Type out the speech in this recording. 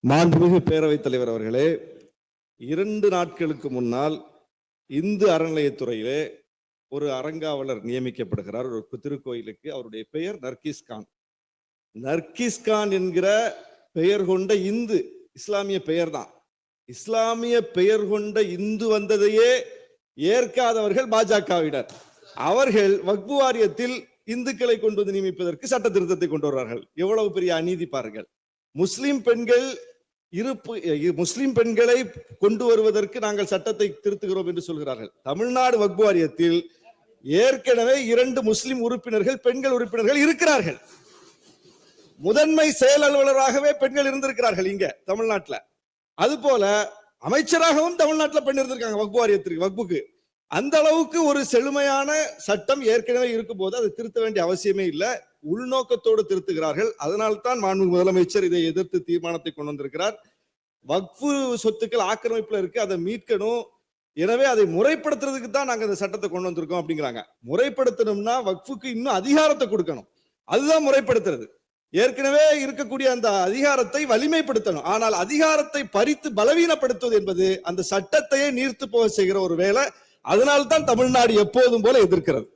மாண்புமிகு பேரவைத் தலைவர் அவர்களே, 2 நாட்களுக்கு முன்னால் இந்து அறநிலையத்துறையிலே ஒரு அறங்காவலர் நியமிக்கப்படுகிறார் ஒரு திருக்கோயிலுக்கு. அவருடைய பெயர் நர்கிஸ் கான். நர்கிஸ் கான் என்கிற பெயர் கொண்ட இந்து, இஸ்லாமிய பெயர் தான். இஸ்லாமிய பெயர் கொண்ட இந்து வந்ததையே ஏற்காதவர்கள் பாஜகவினர். அவர்கள் வக்பு வாரியத்தில் இந்துக்களை கொண்டு வந்து நியமிப்பதற்கு சட்ட திருத்தத்தை கொண்டு வருவார்கள். எவ்வளவு பெரிய அநீதி பாருங்கள். முஸ்லிம் பெண்களை கொண்டு வருவதற்கு நாங்கள் சட்டத்தை திருத்துகிறோம் என்று சொல்கிறார்கள். தமிழ்நாடு வக்பு வாரியத்தில் ஏற்கனவே 2 முஸ்லிம் உறுப்பினர்கள், பெண்கள் உறுப்பினர்கள் இருக்கிறார்கள். முதன்மை செயல் அலுவலராகவே பெண்கள் இருந்திருக்கிறார்கள் இங்க தமிழ்நாட்டுல. அது போல அமைச்சராகவும் தமிழ்நாட்டில் பெண் இருந்திருக்காங்க வக்பு வாரியத்திற்கு, வக்புக்கு. அந்த அளவுக்கு ஒரு செழுமையான சட்டம் ஏற்கனவே இருக்கும் போது அதை திருத்த வேண்டிய அவசியமே இல்லை. உள்நோக்கத்தோடு திருத்துகிறார்கள். அதனால்தான் மாண்புமிகு முதலமைச்சர் இதை எதிர்த்து தீர்மானத்தை கொண்டு வந்திருக்கிறார். வக்ஃபு சொத்துக்கள் ஆக்கிரமிப்புல இருக்கு, அதை மீட்கணும். எனவே அதை முறைப்படுத்துறதுக்கு தான் நாங்க இந்த சட்டத்தை கொண்டு வந்திருக்கோம் அப்படிங்கிறாங்க. முறைப்படுத்தணும்னா வக்ஃபுக்கு இன்னும் அதிகாரத்தை கொடுக்கணும். அதுதான் முறைப்படுத்துறது. ஏற்கனவே இருக்கக்கூடிய அந்த அதிகாரத்தை வலிமைப்படுத்தணும். ஆனால் அதிகாரத்தை பறித்து பலவீனப்படுத்துவது என்பது அந்த சட்டத்தையே நீர்த்து போக செய்கிற ஒரு வேலை. அதனால்தான் தமிழ்நாடு எப்போதும் போல எதிர்க்கிறது.